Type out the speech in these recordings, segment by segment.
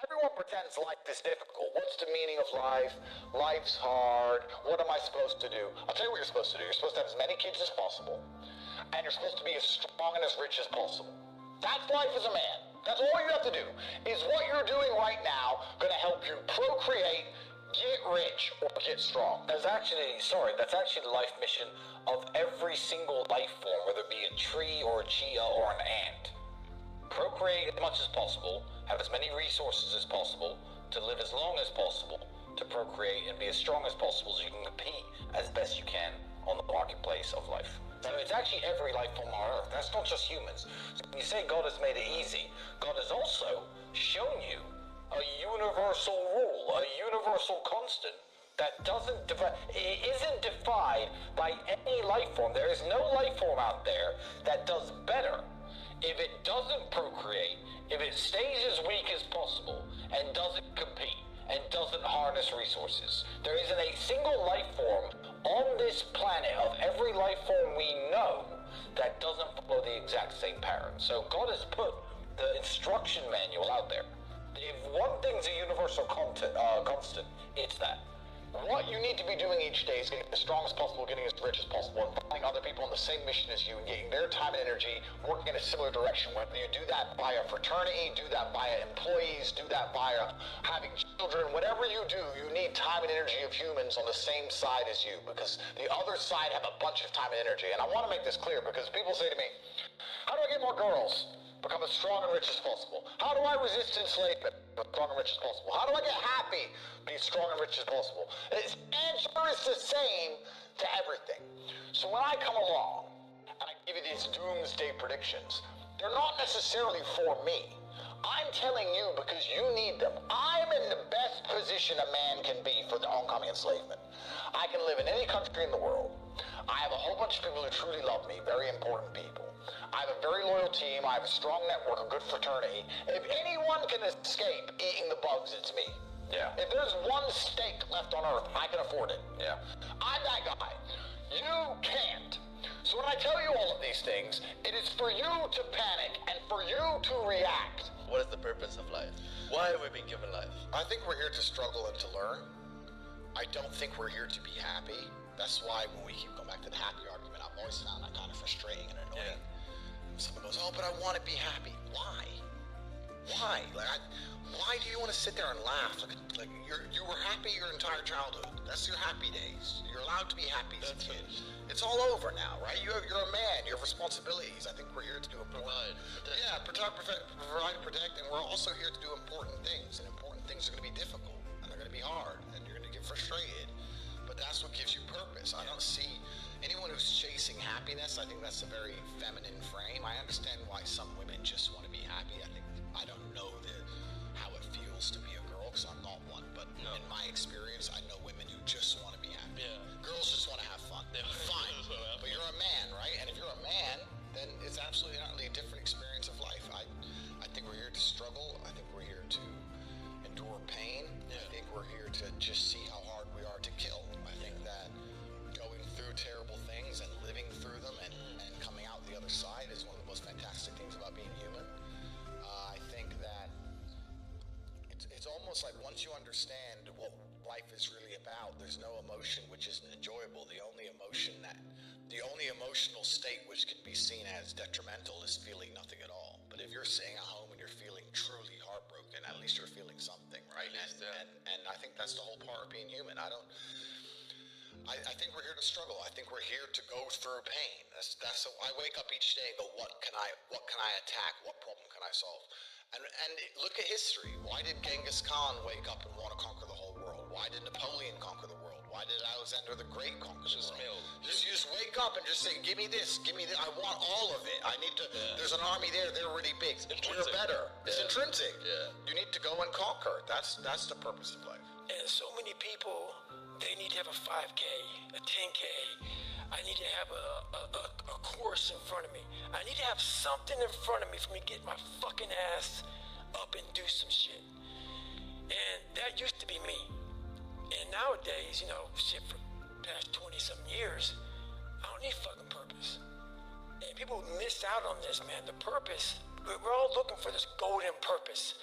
Everyone pretends life is difficult. What's the meaning of life? Life's hard. What am I supposed to do? I'll tell you what you're supposed to do. You're supposed to have as many kids as possible. And you're supposed to be as strong and as rich as possible. That's life as a man. That's all you have to do. Is what you're doing right now going to help you procreate, get rich, or get strong? That's actually the life mission of every single life form, whether it be a tree or a cheetah or an ant. Procreate as much as possible, have as many resources as possible, to live as long as possible, to procreate and be as strong as possible so you can compete as best you can on the marketplace of life. So it's actually every life form on Earth. That's not just humans. So when you say God has made it easy, God has also shown you a universal rule, a universal constant that isn't defied by any life form. There is no life form out there that does better if it doesn't procreate, if it stays as weak as possible, and doesn't compete, and doesn't harness resources. There isn't a single life form on this planet of every life form we know that doesn't follow the exact same pattern. So God has put the instruction manual out there. If one thing's a universal constant, it's that. What you need to be doing each day is getting as strong as possible, getting as rich as possible, and finding other people on the same mission as you and getting their time and energy working in a similar direction. Whether you do that via fraternity, do that via employees, do that via having children, whatever you do, you need time and energy of humans on the same side as you, because the other side have a bunch of time and energy. And I want to make this clear because people say to me, how do I get more girls? Become as strong and rich as possible. How do I resist enslavement? Be strong and rich as possible. How do I get happy? Be strong and rich as possible. Its answer is the same to everything. So when I come along and I give you these doomsday predictions, they're not necessarily for me. I'm telling you because you need them. I'm in the best position a man can be for the oncoming enslavement. I can live in any country in the world. I have a whole bunch of people who truly love me, very important people. I have a very loyal team. I have a strong network, a good fraternity. If anyone can escape eating the bugs, it's me. Yeah. If there's one steak left on earth, I can afford it. Yeah. I'm that guy. You can't. So when I tell you all of these things, it is for you to panic and for you to react. What is the purpose of life? Why have we been given life? I think we're here to struggle and to learn. I don't think we're here to be happy. That's why when we keep going back to the happy argument, I've always found that kind of frustrating and annoying. Yeah. Someone goes, oh, but I want to be happy. Why? Why? Why do you want to sit there and laugh? Like you were happy your entire childhood. That's your happy days. You're allowed to be happy as a kid. It's all over now, right? You're a man. You have responsibilities. I think we're here to do important. Provide, protect, and we're also here to do important things. And important things are going to be difficult, and they're going to be hard, and you're going to get frustrated. But that's what gives you purpose. I don't see anyone who's chasing happiness. I think that's a very feminine frame. I understand why some women just want to be happy. I don't know how it feels to be a girl, because I'm not one. But in my experience, I know women who just want to be happy. Yeah. Girls just want to have fun. Fine. But you're a man, right? And if you're a man, then it's absolutely not a different experience of life. I think we're here to struggle. I think we're here to endure pain. Yeah. I think we're here to just see how hard we are to kill. I think that going through terrible things and living through them and coming out the other side is one of the most fantastic things about being human. I think that it's almost like once you understand what life is really about, there's no emotion which isn't enjoyable. The only emotional state which can be seen as detrimental is feeling nothing at all. But if you're sitting at home and you're feeling truly heartbroken, at least you're feeling something, right? And I think that's the whole part of being human. I think we're here to struggle. I think we're here to go through pain. That's I wake up each day and go, what can I attack? What problem can I solve? And look at history. Why did Genghis Khan wake up and want to conquer the whole world? Why did Napoleon conquer the world? Why did Alexander the Great conquer the world? You just wake up and just say, give me this, I want all of it. I need to, there's an army there, they're really big. We're better. It's intrinsic. Yeah. You need to go and conquer. That's the purpose of life. And so many people, they need to have a 5K, a 10K. I need to have a course in front of me. I need to have something in front of me for me to get my fucking ass up and do some shit. And that used to be me. And nowadays, shit, for the past 20-something years, I don't need fucking purpose. And people miss out on this, man. The purpose, we're all looking for this golden purpose.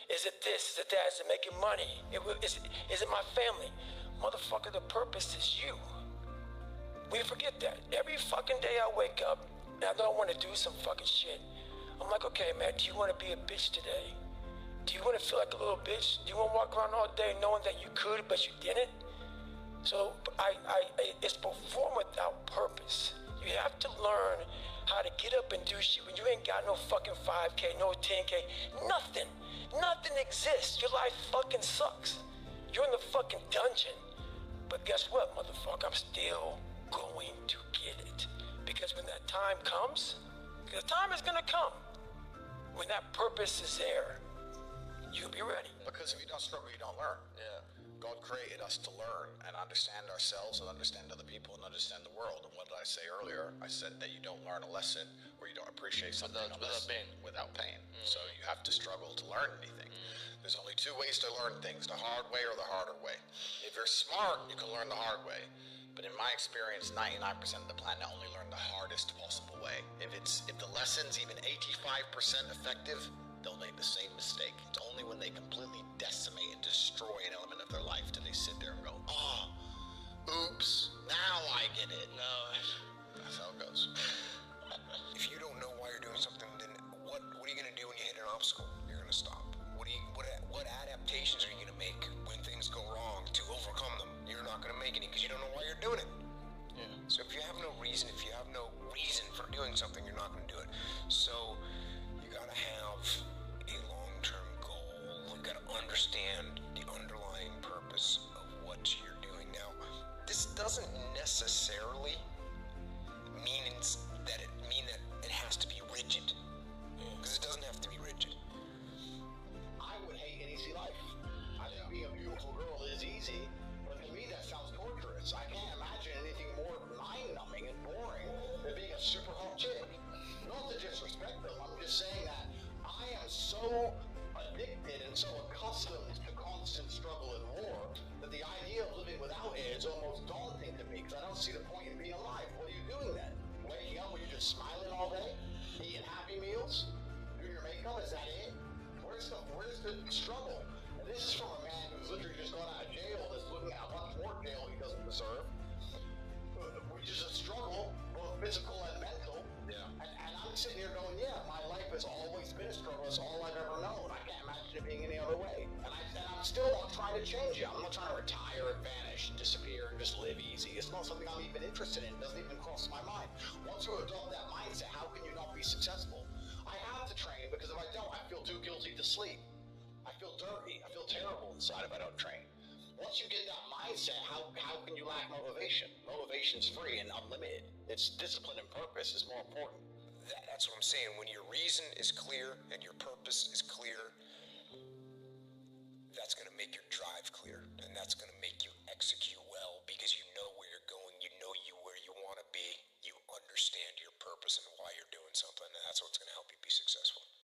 Is it this? Is it that? Is it making money? Is it my family? Motherfucker, the purpose is you. We forget that. Every fucking day I wake up and I don't want to do some fucking shit. I'm like, okay, man, do you want to be a bitch today? Do you want to feel like a little bitch? Do you want to walk around all day knowing that you could, but you didn't? So it's perform without purpose. You have to learn how to get up and do shit when you ain't got no fucking 5K, no 10K, nothing. Nothing exists. Your life fucking sucks. You're in the fucking dungeon. But guess what, motherfucker? I'm still going to get it. Because when that time comes, the time is gonna come. When that purpose is there, you'll be ready. Because if you don't struggle, you don't learn. Yeah. God created us to learn and understand ourselves and understand other people and understand the world. And what did I say earlier? I said that you don't learn a lesson or you don't appreciate something without pain. So you have to struggle to learn anything. There's only two ways to learn things, the hard way or the harder way. If you're smart, you can learn the hard way. But in my experience, 99% of the planet only learn the hardest possible way. If the lesson's even 85% effective, they'll make the same mistake. It's only when they completely decimate and destroy an element of their life do they sit there and go, oh, oops, now I get it. No. That's how it goes. If you don't know why you're doing something, then what are you going to do when you hit an obstacle? You're going to stop. What adaptations are you going to make when things go wrong to overcome them? You're not going to make any because you don't know why you're doing it. Yeah. So if you have no reason for doing something, you're not going to do it. So you got to have a long-term goal. You got to understand the underlying purpose of what you're doing. Now, this doesn't necessarily mean that it has to be rigid, because it doesn't have to be rigid. I would hate an easy life. I think being a beautiful girl is easy, but to me that sounds torturous. I can't imagine anything more mind-numbing and boring than being a super hot chick. Not to disrespect them, I'm just saying that I am so addicted and so accustomed to constant struggle and war that the idea of living without it is almost daunting to me, because I don't see the point in being alive. What are you doing then? Waking up when you're just smiling all day? Eating Happy Meals? Doing your makeup? Is that it? Where's the struggle? And this is from a man who's literally just got out of jail that's looking at a much more jail he doesn't deserve, which is a struggle, both physical and mental. Yeah. And I'm sitting here going, yeah, my life has always been a struggle. It's all I've ever known. I can't imagine it being any other way. And I'm still not trying to change it. I'm not trying to retire and vanish and disappear and just live easy. It's not something I'm even interested in. It doesn't even cross my mind. Once you adopt that mindset, how can you not be successful? I have to train, because if I don't, I feel too guilty to sleep. I feel dirty. I feel terrible inside if I don't train. Once you get that mindset, how can you lack motivation? Motivation's free and unlimited. It's discipline and purpose is more important. That's what I'm saying. When your reason is clear and your purpose is clear, that's going to make your drive clear, and that's going to